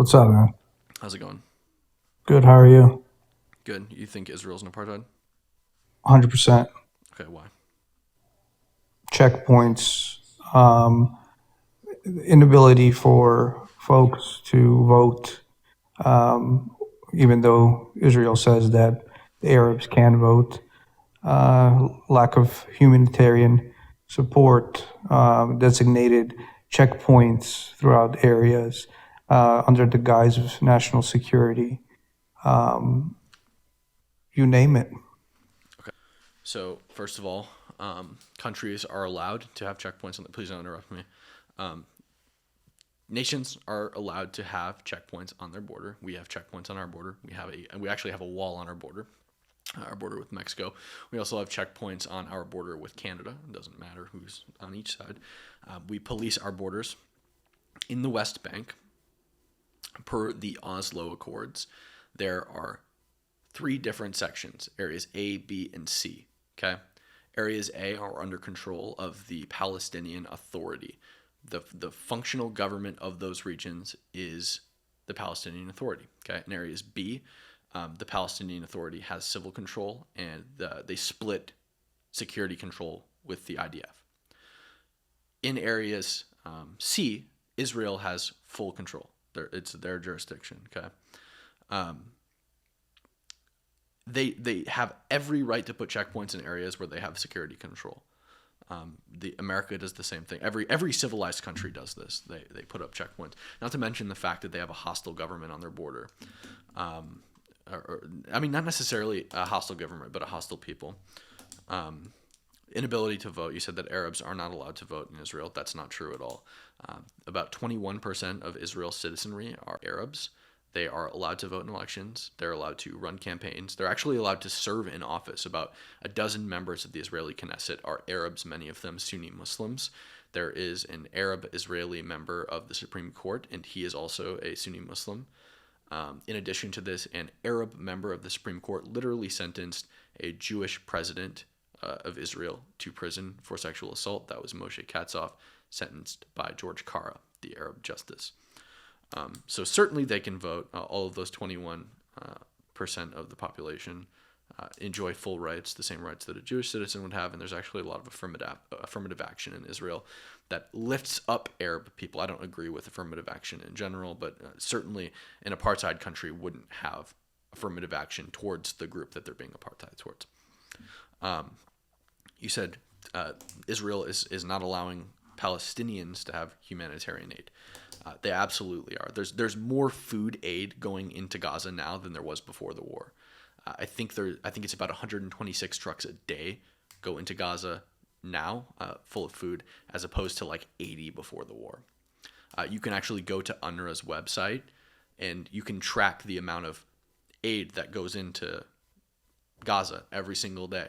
What's up, man? How's it going? Good. How are you? Good. You think Israel's an apartheid? 100%. Okay, why? Checkpoints, inability for folks to vote, um, even though Israel says that the Arabs can vote. Lack of humanitarian support, designated checkpoints throughout areas under the guise of national security. Um, you name it. Okay. So first of all, countries are allowed to have checkpoints. Please don't interrupt me. Um, Nations are allowed to have checkpoints on their border. We have checkpoints on our border. We actually have a wall on our border with Mexico. We also have checkpoints on our border with Canada. It doesn't matter who's on each side. We police our borders in the West Bank per the Oslo Accords. There are three different sections: areas A, B, and C. Okay. Areas A are under control of the Palestinian Authority. The functional government of those regions is the Palestinian Authority. Okay. In areas B, the Palestinian Authority has civil control, and they split security control with the IDF. In areas C, Israel has full control. It's their jurisdiction. Okay. Um, they have every right to put checkpoints in areas where they have security control. The America does the same thing. Every civilized country does this. They put up checkpoints. Not to mention the fact that they have a hostile government on their border. I mean, not necessarily a hostile government, but a hostile people. Inability to vote. You said that Arabs are not allowed to vote in Israel. That's not true at all. About 21% of Israel's citizenry are Arabs. They are allowed to vote in elections. They're allowed to run campaigns. They're actually allowed to serve in office. About a dozen members of the Israeli Knesset are Arabs, many of them Sunni Muslims. There is an Arab Israeli member of the Supreme Court, and he is also a Sunni Muslim. In addition to this, an Arab member of the Supreme Court literally sentenced a Jewish president of Israel to prison for sexual assault. That was Moshe Katsav, sentenced by George Kara, the Arab justice. So certainly they can vote. All of those 21% of the population enjoy full rights, the same rights that a Jewish citizen would have. And there's actually a lot of affirmative action in Israel that lifts up Arab people. I don't agree with affirmative action in general, but certainly an apartheid country wouldn't have affirmative action towards the group that they're being apartheid towards. You said Israel is not allowing Palestinians to have humanitarian aid. They absolutely are. There's more food aid going into Gaza now than there was before the war. I think it's about 126 trucks a day go into Gaza now, full of food, as opposed to like 80 before the war. You can actually go to UNRWA's website and you can track the amount of aid that goes into Gaza every single day.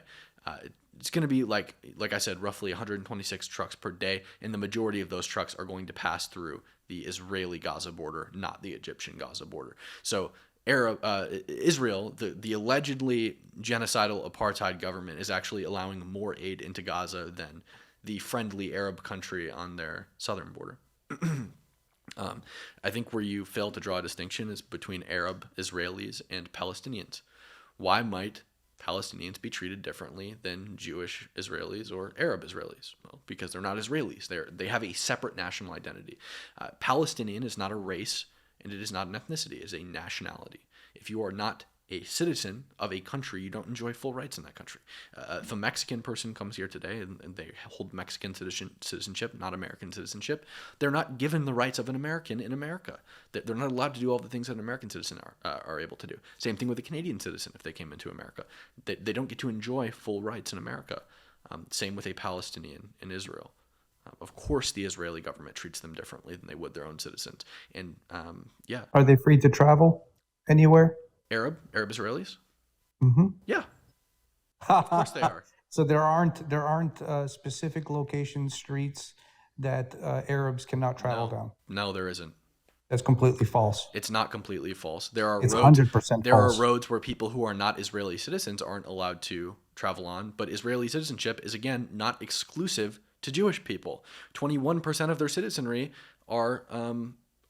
It's going to be like I said, roughly 126 trucks per day, and the majority of those trucks are going to pass through the Israeli Gaza border, not the Egyptian Gaza border. So Israel, the allegedly genocidal apartheid government, is actually allowing more aid into Gaza than the friendly Arab country on their southern border. I think where you fail to draw a distinction is between Arab Israelis and Palestinians. Why might Palestinians be treated differently than Jewish Israelis or Arab Israelis? Well, because they're not Israelis. They have a separate national identity. Palestinian is not a race, and it is not an ethnicity. It is a nationality. If you are not a citizen of a country, you don't enjoy full rights in that country. If a Mexican person comes here today and they hold Mexican citizenship, not American citizenship, they're not given the rights of an American in America. They're not allowed to do all the things that an American citizen are able to do. Same thing with a Canadian citizen if they came into America. They don't get to enjoy full rights in America. Same with a Palestinian in Israel. Of course, the Israeli government treats them differently than they would their own citizens. And yeah, Are they free to travel anywhere? Arab Israelis? Hmm. Yeah, of course they are. So there aren't specific locations, streets that Arabs cannot travel No, down. no, there isn't. That's completely false. It's not completely false. It's 100% There are false. roads where people who are not Israeli citizens aren't allowed to travel on, but Israeli citizenship is again not exclusive to Jewish people. 21% of their citizenry are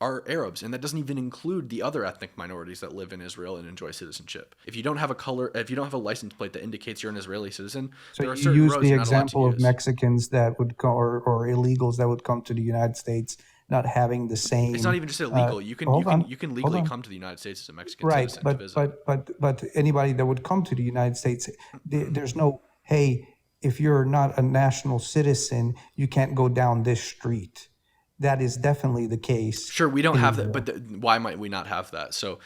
are Arabs, and that doesn't even include the other ethnic minorities that live in Israel and enjoy citizenship. If you don't have a license plate that indicates you're an Israeli citizen, So there are you certain use roads the you're not allowed to example of use. Mexicans that would go, or illegals that would come to the United States, not having the same. It's not even just illegal. You can Hold on, you can hold legally on. come to the United States as a Mexican Right, citizen to visit. but anybody that would come to the United States, there's no, hey, if you're not a national citizen, you can't go down this street. That is definitely the case Sure, we don't in have that, Israel, but why might we not have that? So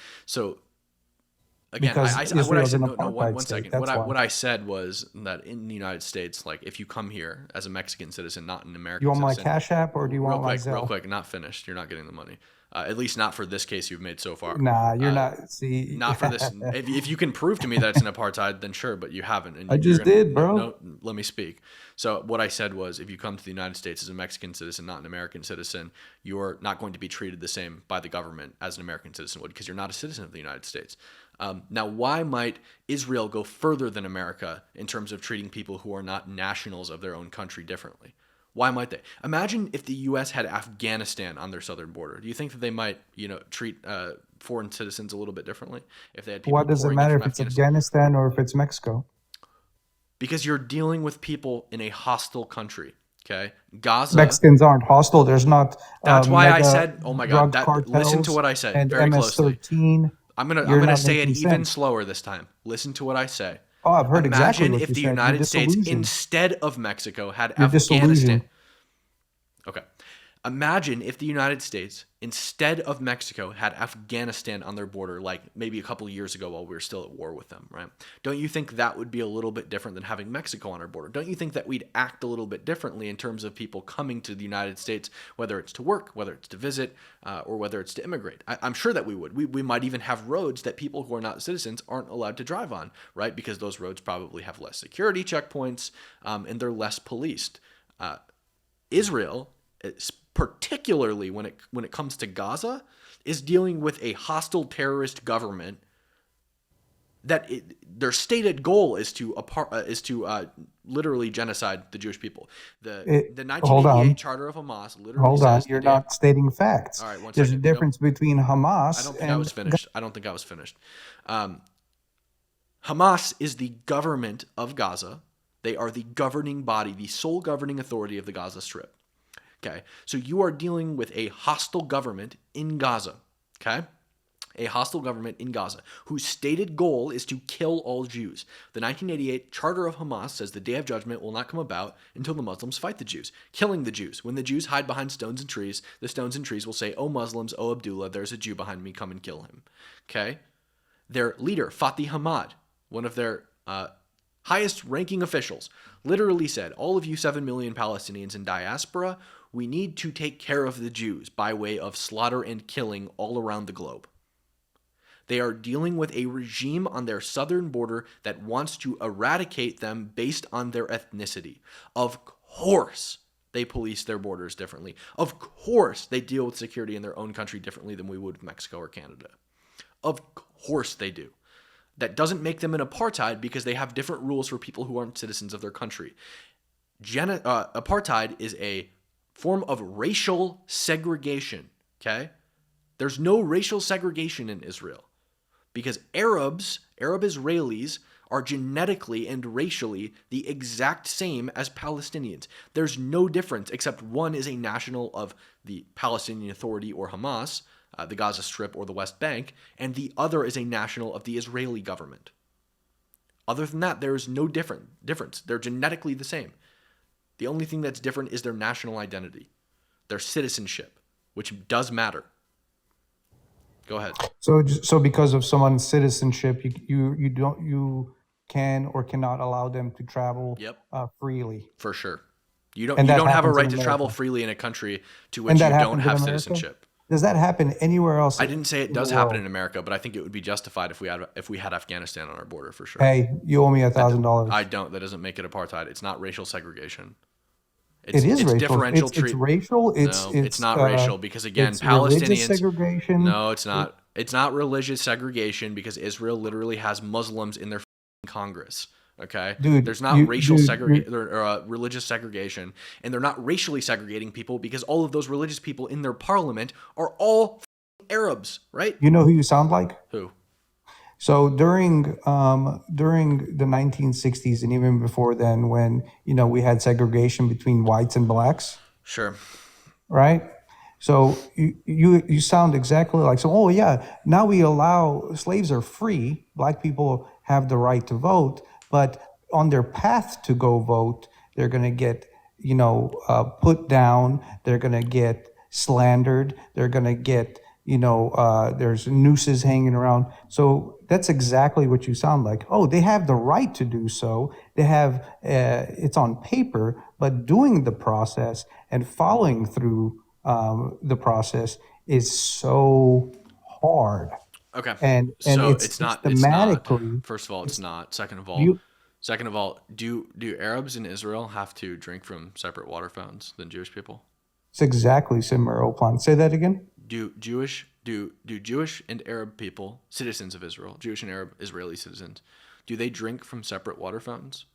again, because what I Israel is said, an no, apartheid one state. second. That's why. What I said was that in the United States, like if you come here as a Mexican citizen, not an You American want my citizen, Cash App or do you want my real Zelle? quick, not finished. You're not getting the money. At least not for this case you've made so far. Nah, you're not. See, Not for this. If you can prove to me that it's an apartheid, then sure, but you haven't, and I you're just gonna did, bro. let me speak. So what I said was, if you come to the United States as a Mexican citizen, not an American citizen, you're not going to be treated the same by the government as an American citizen would, because you're not a citizen of the United States. Now, why might Israel go further than America in terms of treating people who are not nationals of their own country differently? Why might they? Imagine if the U.S. had Afghanistan on their southern border. Do you think that they might, treat foreign citizens a little bit differently if they had people What does it pouring in matter from if it's Afghanistan? Afghanistan or if it's Mexico? Because you're dealing with people in a hostile country. Okay, Gaza. Mexicans aren't hostile. There's not That's why I mega said, oh my God, drug that listen to cartels what I say and very closely. MS-13. I'm You're gonna not say it making even sense. slower this time. Listen to what I say. Oh, I've heard exactly Imagine what if you the said. You're United States, disillusioned. instead of Mexico, had You're Afghanistan. disillusioned. Okay. Imagine if the United States, instead of Mexico, had Afghanistan on their border, like maybe a couple years ago while we were still at war with them, right? Don't you think that would be a little bit different than having Mexico on our border? Don't you think that we'd act a little bit differently in terms of people coming to the United States, whether it's to work, whether it's to visit, or whether it's to immigrate? I'm sure that we would. We might even have roads that people who are not citizens aren't allowed to drive on, right? Because those roads probably have less security checkpoints, and they're less policed. Israel, particularly when it comes to Gaza, is dealing with a hostile terrorist government that their stated goal is to literally genocide the Jewish people. The Hold 1988 on. Charter of Hamas literally Hold on. says the You're day. not stating facts. All right, one There's a second. Nope. difference between I Hamas don't think I was and finished. Hamas is the government of Gaza. They are the governing body, the sole governing authority of the Gaza Strip. Okay, so you are dealing with a hostile government in Gaza. Okay, a hostile government in Gaza whose stated goal is to kill all Jews. The 1988 Charter of Hamas says the Day of Judgment will not come about until the Muslims fight the Jews, killing the Jews. When the Jews hide behind stones and trees, the stones and trees will say, "Oh Muslims, oh Abdullah, there's a Jew behind me, come and kill him." Okay, their leader, Fatih Hamad, one of their highest ranking officials, literally said, "All of you 7 million Palestinians in diaspora, we need to take care of the Jews by way of slaughter and killing all around the globe." They are dealing with a regime on their southern border that wants to eradicate them based on their ethnicity. Of course, they police their borders differently. Of course, they deal with security in their own country differently than we would with Mexico or Canada. Of course they do. That doesn't make them an apartheid because they have different rules for people who aren't citizens of their country. Apartheid is a form of racial segregation, okay? There's no racial segregation in Israel because Arab Israelis, are genetically and racially the exact same as Palestinians. There's no difference except one is a national of the Palestinian Authority or Hamas, the Gaza Strip or the West Bank, and the other is a national of the Israeli government. Other than that, there is no difference. They're genetically the same. The only thing that's different is their national identity, their citizenship, which does matter. Go ahead. so because of someone's citizenship, you can or cannot allow them to travel Yep, freely, for sure. You and that don't have a happens in right to travel America. freely in a country to And which that you don't happens in have America. citizenship. Does that happen anywhere else I didn't say it in the does happen world? in America, but I think it would be justified if we had Afghanistan on our border for sure. Hey, you owe me I $1,000. don't. That doesn't make it apartheid. It's not racial segregation. It is It's racial. differential It's treat. racial. No, it's not racial because again, It's religious Palestinians. segregation. No, it's not. It's not religious segregation because Israel literally has Muslims in their Congress. Okay, Dude, there's not racial you're segregation or religious segregation, and they're not racially segregating people because all of those religious people in their parliament are all Arabs, right? you know who you sound like? Who? So during the 1960s and even before then, when we had segregation between whites and blacks, Sure. right? So you sound exactly like, so. Oh yeah, now we allow, slaves are free. Black people have the right to vote, but on their path to go vote, they're going to get put down. They're going to get slandered. They're going to get there's nooses hanging around. So that's exactly what you sound like. Oh, they have the right to do so. They have it's on paper, but doing the process and following through the process is so hard. Okay. And So it's it's not. It's not. systematically, First of all, it's it's not. you Second of all, do Arabs in Israel have to drink from separate water fountains than Jewish people? it's exactly similar, Oplan. Say that again. Do Jewish and Arab people, citizens of Israel, Jewish and Arab Israeli citizens, do they drink from separate water fountains?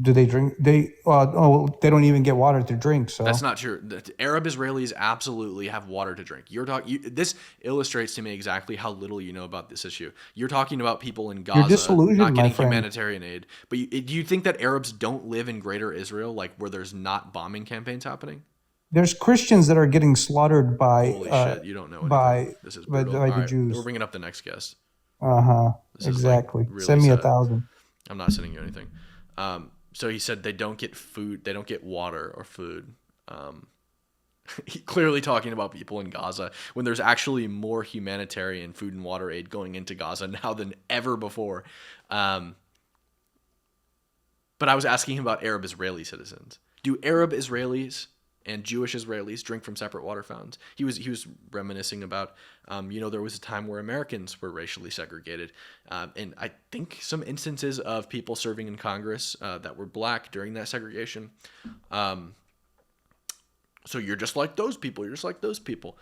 Do they drink? They don't even get water to drink. That's So not true. The Arab Israelis absolutely have water to drink. This illustrates to me exactly how little you know about this issue. You're talking about people in you're Gaza disillusioned, not my getting friend. humanitarian aid, but do you think that Arabs don't live in Greater Israel, like where there's not bombing campaigns happening? There's Christians that are getting slaughtered Holy shit, you don't know anything. by This is brutal. by All the right, we're Jews. bringing up the next guest. Uh-huh. This is like Exactly. really Send me a sad. thousand. I'm not sending you anything. So he said they don't get food, they don't get water or food. Um, Clearly talking about people in Gaza when there's actually more humanitarian food and water aid going into Gaza now than ever before. Um, but I was asking him about Arab Israeli citizens. Do Arab Israelis and Jewish Israelis drink from separate water fountains? He was reminiscing about, there was a time where Americans were racially segregated, and I think some instances of people serving in Congress that were black during that segregation. So you're just like those people. You're just like those people.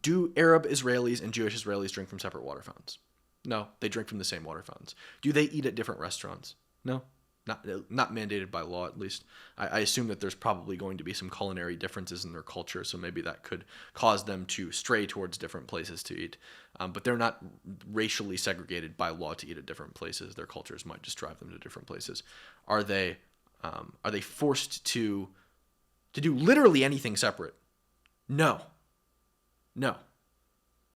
Do Arab Israelis and Jewish Israelis drink from separate water fountains? No, they drink from the same water fountains. Do they eat at different restaurants? No, not mandated by law, at least. I assume that there's probably going to be some culinary differences in their culture, so maybe that could cause them to stray towards different places to eat. But they're not racially segregated by law to eat at different places. Their cultures might just drive them to different places. Are they forced to do literally anything separate? No.